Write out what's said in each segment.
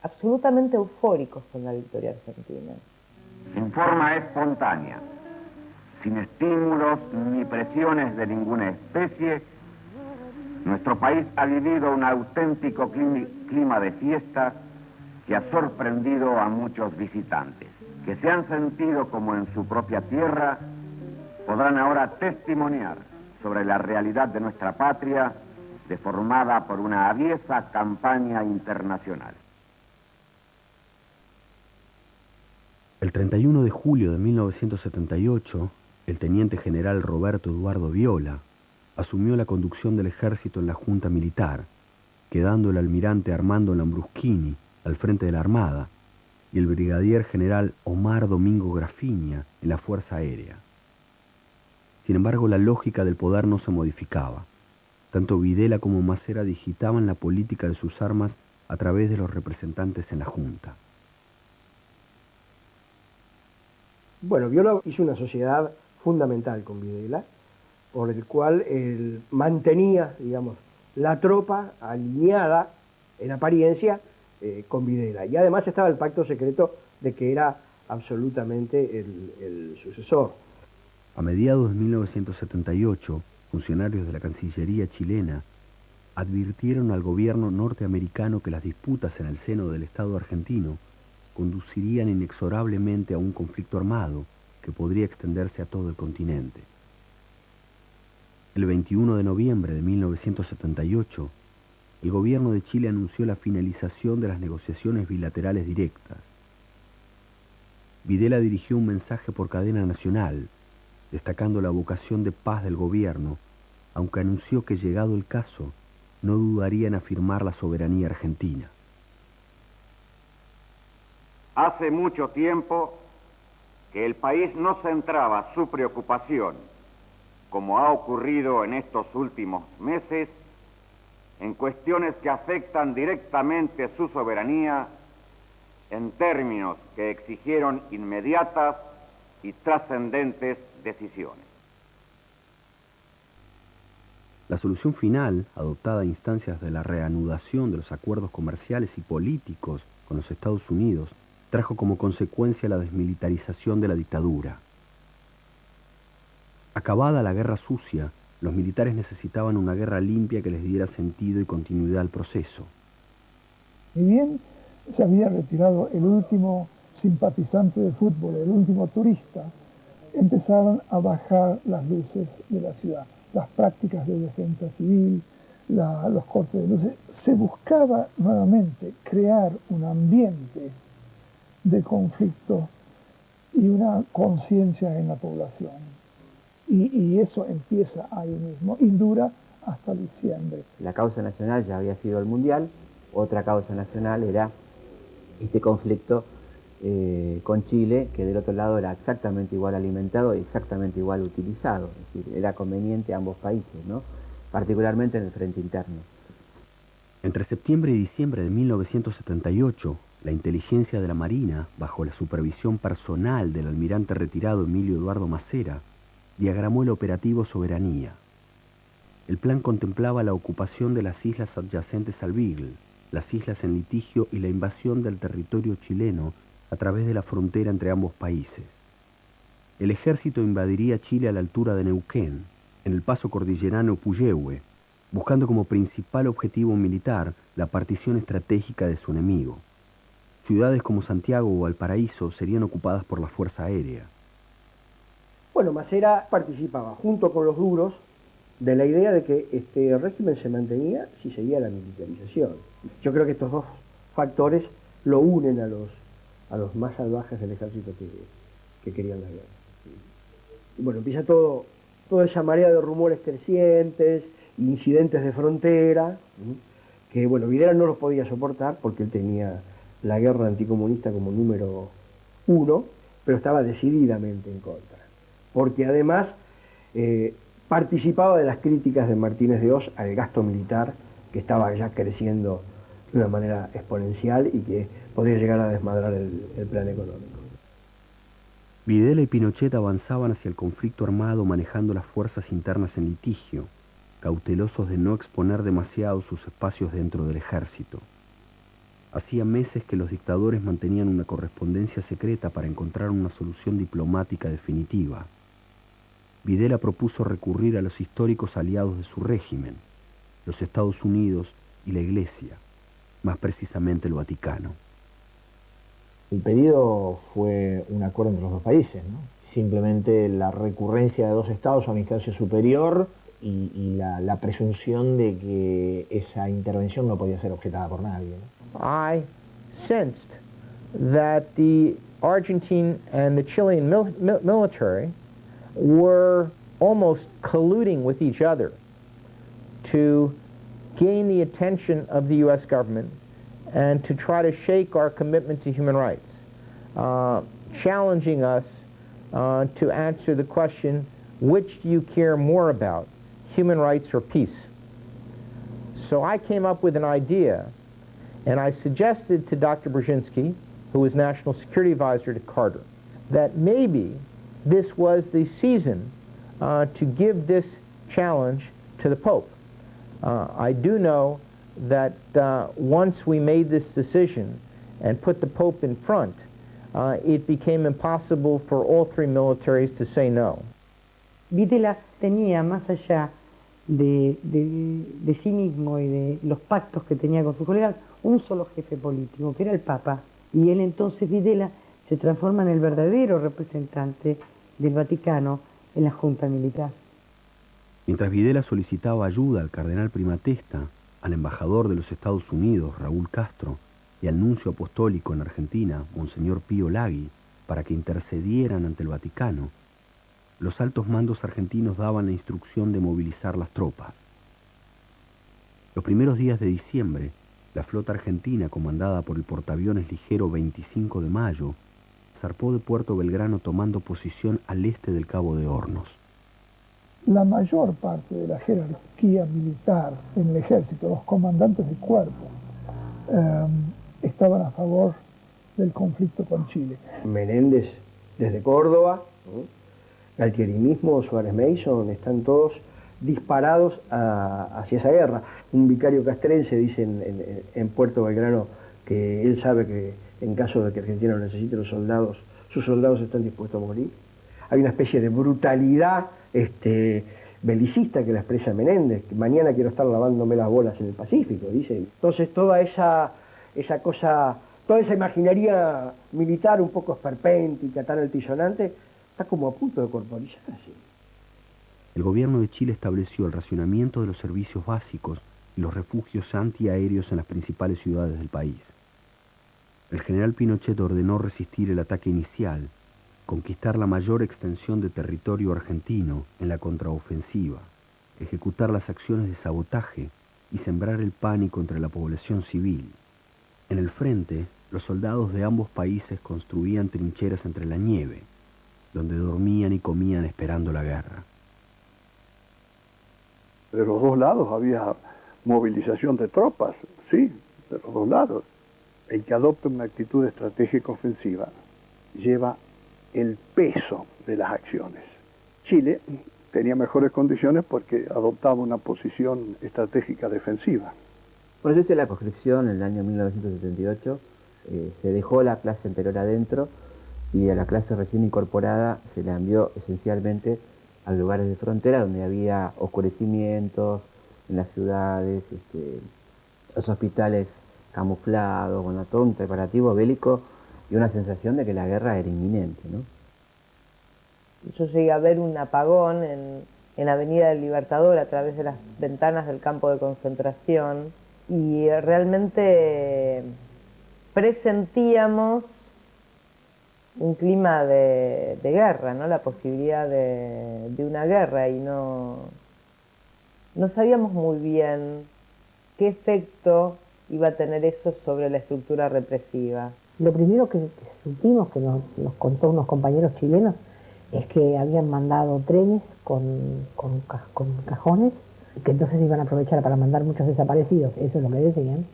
absolutamente eufóricos con la victoria argentina. En forma espontánea, sin estímulos ni presiones de ninguna especie, nuestro país ha vivido un auténtico clima de fiesta que ha sorprendido a muchos visitantes, que se han sentido como en su propia tierra. Podrán ahora testimoniar sobre la realidad de nuestra patria, deformada por una aviesa campaña internacional. El 31 de julio de 1978, el teniente general Roberto Eduardo Viola asumió la conducción del ejército en la Junta Militar, quedando el almirante Armando Lambruschini al frente de la Armada y el brigadier general Omar Domingo Grafiña en la Fuerza Aérea. Sin embargo, la lógica del poder no se modificaba. Tanto Videla como Macera digitaban la política de sus armas a través de los representantes en la Junta. Bueno, Viola hizo una sociedad fundamental con Videla, por el cual él mantenía, digamos, la tropa alineada en apariencia con Videla. Y además estaba el pacto secreto de que era absolutamente el sucesor. A mediados de 1978, funcionarios de la Cancillería chilena advirtieron al gobierno norteamericano que las disputas en el seno del Estado argentino conducirían inexorablemente a un conflicto armado que podría extenderse a todo el continente. El 21 de noviembre de 1978, el gobierno de Chile anunció la finalización de las negociaciones bilaterales directas. Videla dirigió un mensaje por cadena nacional, destacando la vocación de paz del gobierno, aunque anunció que, llegado el caso, no dudaría en afirmar la soberanía argentina. Hace mucho tiempo que el país no centraba su preocupación, como ha ocurrido en estos últimos meses, en cuestiones que afectan directamente su soberanía, en términos que exigieron inmediatas y trascendentes decisiones. La solución final, adoptada a instancias de la reanudación de los acuerdos comerciales y políticos con los Estados Unidos, trajo como consecuencia la desmilitarización de la dictadura. Acabada la guerra sucia, los militares necesitaban una guerra limpia que les diera sentido y continuidad al proceso. Ni bien se había retirado el último simpatizante de fútbol, el último turista, empezaron a bajar las luces de la ciudad, las prácticas de defensa civil, los cortes de luces. Se buscaba nuevamente crear un ambiente de conflicto y una conciencia en la población. Y eso empieza ahí mismo y dura hasta diciembre. La causa nacional ya había sido el Mundial, otra causa nacional era este conflicto con Chile, que del otro lado era exactamente igual alimentado y exactamente igual utilizado. Es decir, era conveniente a ambos países, ¿no? Particularmente en el frente interno. Entre septiembre y diciembre de 1978, la inteligencia de la Marina, bajo la supervisión personal del almirante retirado Emilio Eduardo Macera, diagramó el operativo Soberanía. El plan contemplaba la ocupación de las islas adyacentes al Beagle, las islas en litigio y la invasión del territorio chileno a través de la frontera entre ambos países. El ejército invadiría Chile a la altura de Neuquén, en el paso cordillerano Puyehue, buscando como principal objetivo militar la partición estratégica de su enemigo. Ciudades como Santiago o Valparaíso serían ocupadas por la Fuerza Aérea. Bueno, Macera participaba junto con los duros de la idea de que este régimen se mantenía si seguía la militarización. Yo creo que estos dos factores lo unen a los más salvajes del ejército que querían la guerra. Y bueno, empieza toda esa marea de rumores crecientes, incidentes de frontera, que bueno, Videla no los podía soportar porque él tenía la guerra anticomunista como número 1, pero estaba decididamente en contra. Porque además participaba de las críticas de Martínez de Oz al gasto militar, que estaba ya creciendo de una manera exponencial y que podría llegar a desmadrar el plan económico. Videla y Pinochet avanzaban hacia el conflicto armado manejando las fuerzas internas en litigio, cautelosos de no exponer demasiado sus espacios dentro del ejército. Hacía meses que los dictadores mantenían una correspondencia secreta para encontrar una solución diplomática definitiva. Videla propuso recurrir a los históricos aliados de su régimen, los Estados Unidos y la Iglesia, más precisamente el Vaticano. El pedido fue un acuerdo entre los dos países, ¿no? Simplemente la recurrencia de dos estados a una instancia superior y la presunción de que esa intervención no podía ser objetada por nadie, ¿no? I sensed that the Argentine and the Chilean military were almost colluding with each other to gain the attention of the U.S. government and to try to shake our commitment to human rights, challenging us to answer the question, which do you care more about, human rights or peace? So I came up with an idea, and I suggested to Dr. Brzezinski, who was National Security Advisor to Carter, that maybe this was the season to give this challenge to the Pope. I do know that once we made this decision and put the Pope in front, it became impossible for all three militaries to say no. Videla tenía, más allá de sí mismo y de los pactos que tenía con sus colegas, un solo jefe político, que era el Papa. Y él entonces, Videla, se transforma en el verdadero representante del Vaticano en la Junta Militar. Mientras Videla solicitaba ayuda al cardenal Primatesta, al embajador de los Estados Unidos, Raúl Castro, y al nuncio apostólico en Argentina, Monseñor Pío Lagui, para que intercedieran ante el Vaticano, los altos mandos argentinos daban la instrucción de movilizar las tropas. Los primeros días de diciembre, la flota argentina, comandada por el portaaviones ligero 25 de Mayo, zarpó de Puerto Belgrano tomando posición al este del Cabo de Hornos. La mayor parte de la jerarquía militar en el ejército, los comandantes de cuerpo, estaban a favor del conflicto con Chile. Menéndez desde Córdoba, ¿no? Galtieri mismo, Suárez Mason, están todos disparados hacia esa guerra. Un vicario castrense dice en Puerto Belgrano que él sabe que en caso de que Argentina lo necesite, sus soldados están dispuestos a morir. Hay una especie de brutalidad belicista que la expresa Menéndez, que mañana quiero estar lavándome las bolas en el Pacífico, dice. Entonces toda esa cosa, toda esa imaginería militar un poco esperpéntica, tan altisonante, está como a punto de corporizarse. El gobierno de Chile estableció el racionamiento de los servicios básicos y los refugios antiaéreos en las principales ciudades del país. El general Pinochet ordenó resistir el ataque inicial, conquistar la mayor extensión de territorio argentino en la contraofensiva, ejecutar las acciones de sabotaje y sembrar el pánico entre la población civil. En el frente, los soldados de ambos países construían trincheras entre la nieve, donde dormían y comían esperando la guerra. De los dos lados había movilización de tropas, sí, de los dos lados. El que adopta una actitud estratégica ofensiva lleva el peso de las acciones. Chile tenía mejores condiciones porque adoptaba una posición estratégica defensiva. Por eso la conscripción en el año 1978 se dejó la clase anterior adentro y a la clase recién incorporada se la envió esencialmente a lugares de frontera donde había oscurecimientos en las ciudades, los hospitales camuflados, bueno, todo un preparativo bélico y una sensación de que la guerra era inminente, ¿no? Yo llegué a ver un apagón en Avenida del Libertador a través de las ventanas del campo de concentración y realmente presentíamos un clima de guerra, ¿no? La posibilidad de una guerra y no sabíamos muy bien qué efecto iba a tener eso sobre la estructura represiva. Lo primero que supimos, que nos contó unos compañeros chilenos, es que habían mandado trenes con cajones, que entonces iban a aprovechar para mandar muchos desaparecidos, eso es lo que decían,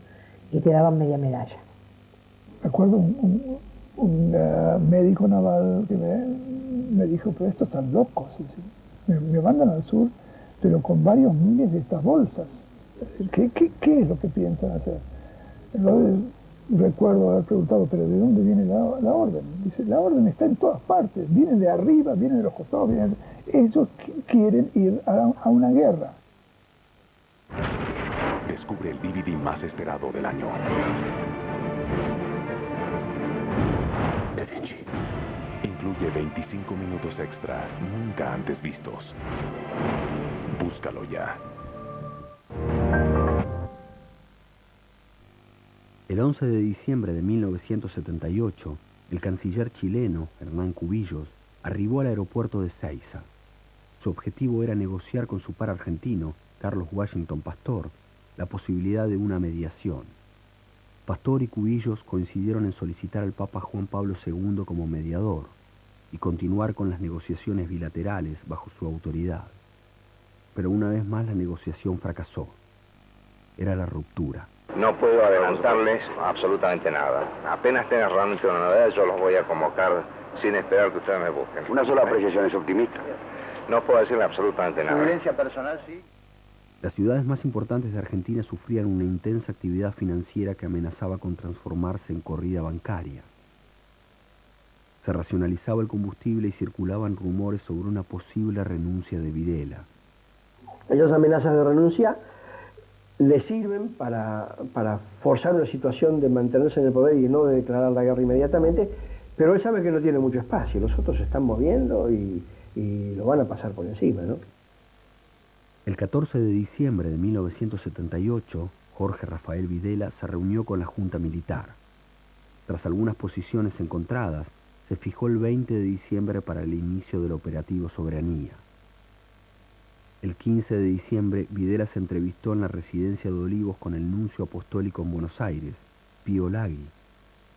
y te daban media medalla. Recuerdo un médico naval que me dijo, pero estos están locos, me mandan al sur, pero con varios miles de estas bolsas. ¿Qué es lo que piensan hacer? Entonces recuerdo haber preguntado, pero ¿de dónde viene la orden? Dice, la orden está en todas partes, viene de arriba, viene de los costados, ellos quieren ir a una guerra. Descubre el DVD más esperado del año. Da Vinci. Incluye 25 minutos extra, nunca antes vistos. Búscalo ya. El 11 de diciembre de 1978, el canciller chileno, Hernán Cubillos, arribó al aeropuerto de Ezeiza. Su objetivo era negociar con su par argentino, Carlos Washington Pastor, la posibilidad de una mediación. Pastor y Cubillos coincidieron en solicitar al Papa Juan Pablo II como mediador y continuar con las negociaciones bilaterales bajo su autoridad. Pero una vez más la negociación fracasó. Era la ruptura. No puedo adelantarles absolutamente nada. Apenas tengas realmente una novedad, yo los voy a convocar sin esperar que ustedes me busquen. Una sola apreciación, es optimista. No puedo decirle absolutamente nada. Evidencia personal, sí. Las ciudades más importantes de Argentina sufrían una intensa actividad financiera que amenazaba con transformarse en corrida bancaria. Se racionalizaba el combustible y circulaban rumores sobre una posible renuncia de Videla. Esas amenazas de renuncia le sirven para forzar una situación de mantenerse en el poder y no de declarar la guerra inmediatamente, pero él sabe que no tiene mucho espacio, los otros se están moviendo y lo van a pasar por encima, ¿no? El 14 de diciembre de 1978, Jorge Rafael Videla se reunió con la Junta Militar. Tras algunas posiciones encontradas, se fijó el 20 de diciembre para el inicio del operativo Soberanía. El 15 de diciembre, Videla se entrevistó en la residencia de Olivos con el nuncio apostólico en Buenos Aires, Pío Laghi,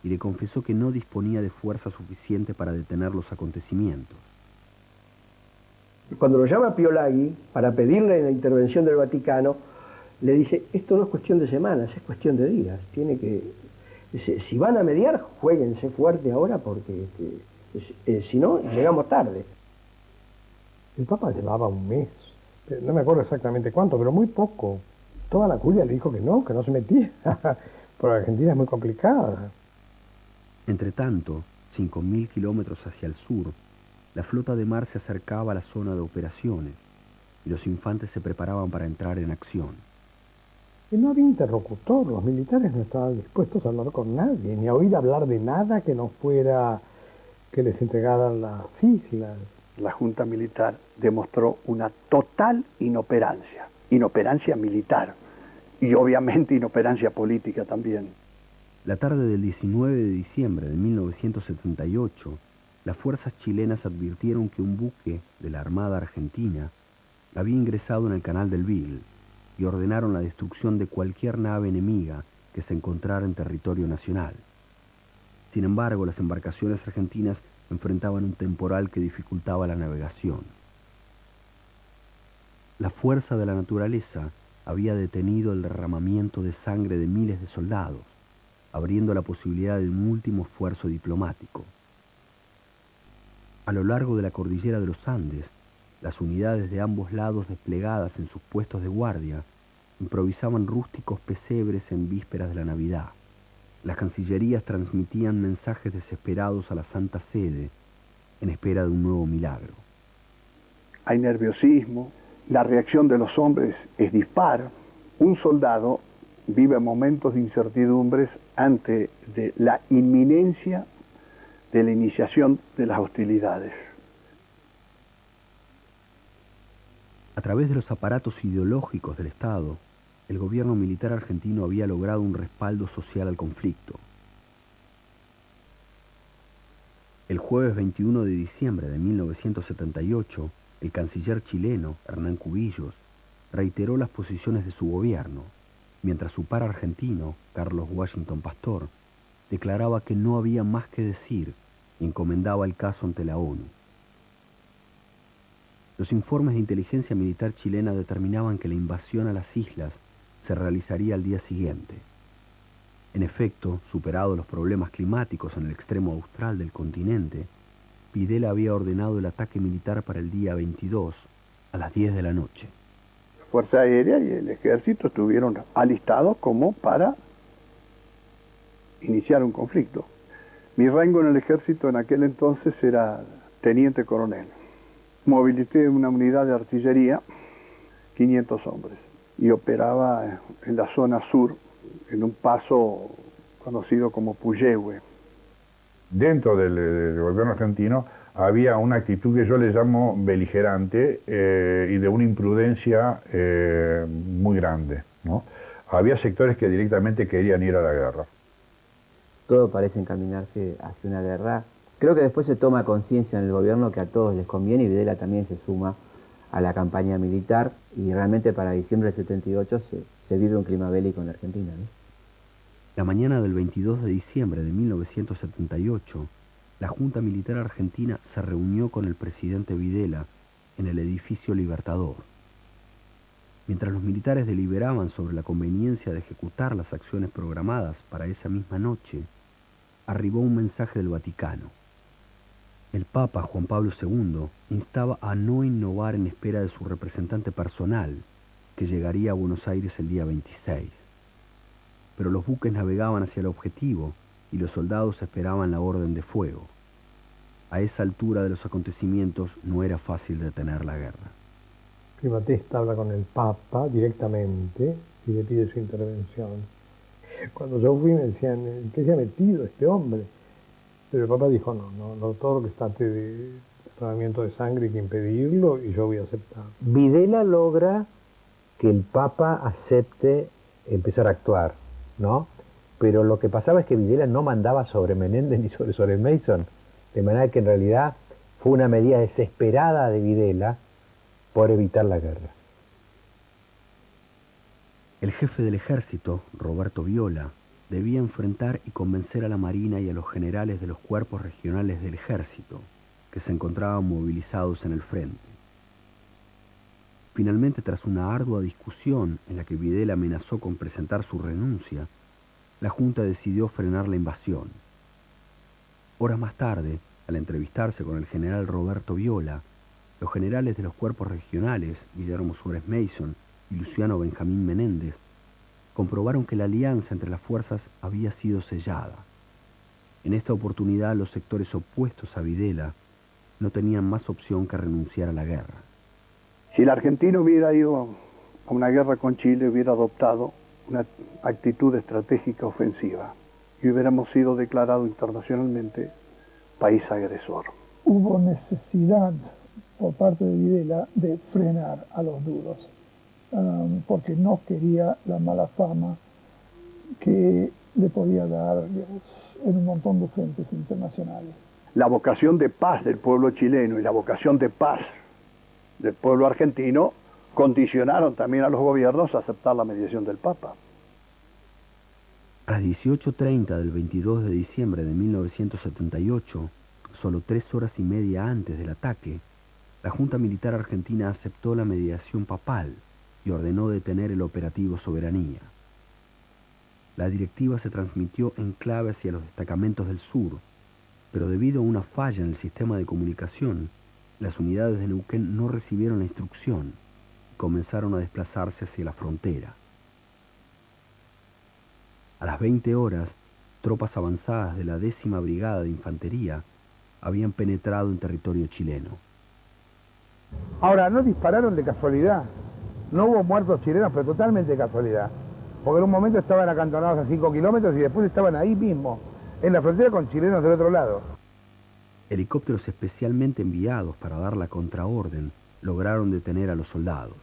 y le confesó que no disponía de fuerza suficiente para detener los acontecimientos. Cuando lo llama Pío Laghi para pedirle la intervención del Vaticano, le dice, esto no es cuestión de semanas, es cuestión de días. Si van a mediar, juéguense fuerte ahora porque si no, llegamos tarde. El Papa llevaba un mes, no me acuerdo exactamente cuánto, pero muy poco. Toda la curia le dijo que no se metía, porque Argentina es muy complicada. Entretanto, 5.000 kilómetros hacia el sur, la flota de mar se acercaba a la zona de operaciones y los infantes se preparaban para entrar en acción. Y no había interlocutor, los militares no estaban dispuestos a hablar con nadie, ni a oír hablar de nada que no fuera que les entregaran las islas. La Junta Militar demostró una total inoperancia militar y obviamente inoperancia política también. La tarde del 19 de diciembre de 1978, las fuerzas chilenas advirtieron que un buque de la Armada Argentina había ingresado en el Canal del Beagle y ordenaron la destrucción de cualquier nave enemiga que se encontrara en territorio nacional. Sin embargo, las embarcaciones argentinas enfrentaban un temporal que dificultaba la navegación. La fuerza de la naturaleza había detenido el derramamiento de sangre de miles de soldados, abriendo la posibilidad de un último esfuerzo diplomático. A lo largo de la cordillera de los Andes, las unidades de ambos lados desplegadas en sus puestos de guardia improvisaban rústicos pesebres en vísperas de la Navidad. Las cancillerías transmitían mensajes desesperados a la Santa Sede en espera de un nuevo milagro. Hay nerviosismo, la reacción de los hombres es dispar. Un soldado vive momentos de incertidumbres ante la inminencia de la iniciación de las hostilidades. A través de los aparatos ideológicos del Estado, el gobierno militar argentino había logrado un respaldo social al conflicto. El jueves 21 de diciembre de 1978, el canciller chileno, Hernán Cubillos, reiteró las posiciones de su gobierno, mientras su par argentino, Carlos Washington Pastor, declaraba que no había más que decir y encomendaba el caso ante la ONU. Los informes de inteligencia militar chilena determinaban que la invasión a las islas se realizaría al día siguiente. En efecto, superados los problemas climáticos en el extremo austral del continente, Videla había ordenado el ataque militar para el día 22 a las 10 de la noche. La Fuerza Aérea y el Ejército estuvieron alistados como para iniciar un conflicto. Mi rango en el ejército en aquel entonces era teniente coronel. Movilicé una unidad de artillería, 500 hombres, y operaba en la zona sur, en un paso conocido como Puyehue. Dentro del gobierno argentino había una actitud que yo le llamo beligerante y de una imprudencia muy grande, ¿no? Había sectores que directamente querían ir a la guerra. Todo parece encaminarse hacia una guerra. Creo que después se toma conciencia en el gobierno que a todos les conviene, y Videla también se suma a la campaña militar, y realmente para diciembre del 78 se vive un clima bélico en la Argentina, ¿no? La mañana del 22 de diciembre de 1978, la Junta Militar Argentina se reunió con el presidente Videla en el edificio Libertador. Mientras los militares deliberaban sobre la conveniencia de ejecutar las acciones programadas para esa misma noche, arribó un mensaje del Vaticano. El Papa Juan Pablo II instaba a no innovar en espera de su representante personal, que llegaría a Buenos Aires el día 26. Pero los buques navegaban hacia el objetivo y los soldados esperaban la orden de fuego. A esa altura de los acontecimientos no era fácil detener la guerra. Primatesta habla con el Papa directamente y le pide su intervención. Cuando yo fui me decían, ¿en qué se ha metido este hombre? Pero el Papa dijo, no, todo lo que está de tratamiento de sangre hay que impedirlo y yo voy a aceptar. Videla logra que el Papa acepte empezar a actuar, ¿no? Pero lo que pasaba es que Videla no mandaba sobre Menéndez ni sobre Mason, de manera que en realidad fue una medida desesperada de Videla por evitar la guerra. El jefe del ejército, Roberto Viola, debía enfrentar y convencer a la Marina y a los generales de los cuerpos regionales del ejército, que se encontraban movilizados en el frente. Finalmente, tras una ardua discusión en la que Videla amenazó con presentar su renuncia, la Junta decidió frenar la invasión. Horas más tarde, al entrevistarse con el general Roberto Viola, los generales de los cuerpos regionales, Guillermo Suárez Mason y Luciano Benjamín Menéndez, comprobaron que la alianza entre las fuerzas había sido sellada. En esta oportunidad, los sectores opuestos a Videla no tenían más opción que renunciar a la guerra. Si la Argentina hubiera ido a una guerra con Chile, hubiera adoptado una actitud estratégica ofensiva y hubiéramos sido declarados internacionalmente país agresor. Hubo necesidad por parte de Videla de frenar a los duros, porque no quería la mala fama que le podía dar, digamos, en un montón de frentes internacionales. La vocación de paz del pueblo chileno y la vocación de paz del pueblo argentino condicionaron también a los gobiernos a aceptar la mediación del Papa. A las 18:30 del 22 de diciembre de 1978, solo 3 horas y media antes del ataque, la Junta Militar Argentina aceptó la mediación papal y ordenó detener el operativo Soberanía. La directiva se transmitió en clave hacia los destacamentos del sur, pero debido a una falla en el sistema de comunicación, las unidades de Neuquén no recibieron la instrucción y comenzaron a desplazarse hacia la frontera. A las 20 horas, tropas avanzadas de la 10ª Brigada de Infantería habían penetrado en territorio chileno. Ahora, no dispararon de casualidad. No hubo muertos chilenos, pero totalmente de casualidad. Porque en un momento estaban acantonados a 5 kilómetros y después estaban ahí mismo, en la frontera con chilenos del otro lado. Helicópteros especialmente enviados para dar la contraorden lograron detener a los soldados.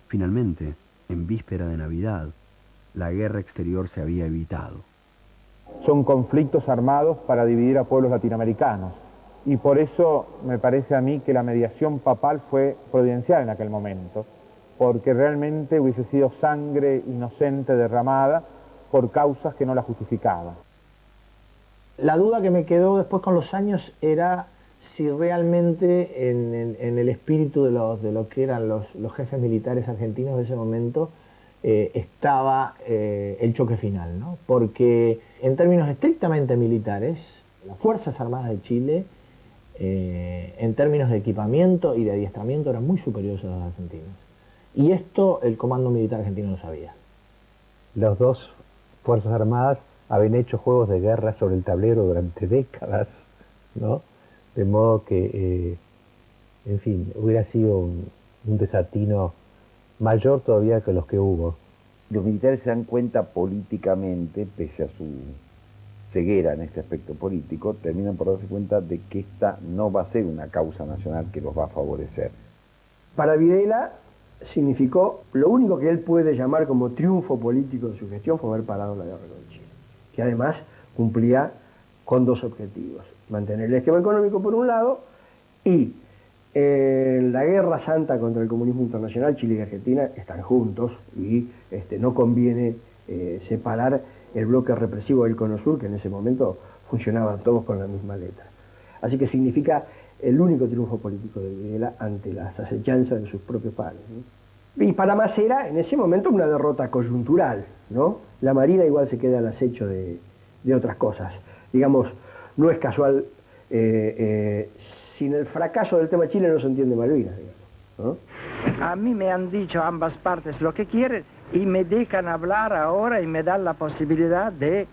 Finalmente, en víspera de Navidad, la guerra exterior se había evitado. Son conflictos armados para dividir a pueblos latinoamericanos. Y por eso me parece a mí que la mediación papal fue providencial en aquel momento, porque realmente hubiese sido sangre inocente derramada por causas que no la justificaban. La duda que me quedó después con los años era si realmente en el espíritu de lo que eran los jefes militares argentinos de ese momento estaba el choque final, ¿no? Porque en términos estrictamente militares, las Fuerzas Armadas de Chile, en términos de equipamiento y de adiestramiento, eran muy superiores a los argentinos. Y esto el Comando Militar Argentino lo sabía. Las dos Fuerzas Armadas habían hecho juegos de guerra sobre el tablero durante décadas, ¿no? De modo que, en fin, hubiera sido un desatino mayor todavía que los que hubo. Los militares se dan cuenta políticamente, pese a su ceguera en este aspecto político, terminan por darse cuenta de que esta no va a ser una causa nacional que los va a favorecer. Para Videla significó, lo único que él puede llamar como triunfo político de su gestión fue haber parado la guerra con Chile, que además cumplía con dos objetivos: mantener el esquema económico por un lado y en la guerra santa contra el comunismo internacional. Chile y Argentina están juntos y no conviene separar el bloque represivo del Cono Sur, que en ese momento funcionaban todos con la misma letra. Así que significa el único triunfo político de Videla ante las acechanzas de sus propios pares, ¿no? Y para Masera, en ese momento, una derrota coyuntural, ¿no? La Marina igual se queda al acecho de otras cosas. Digamos, no es casual, sin el fracaso del tema Chile no se entiende Malvinas, digamos, ¿no? A mí me han dicho ambas partes lo que quieren y me dejan hablar ahora y me dan la posibilidad de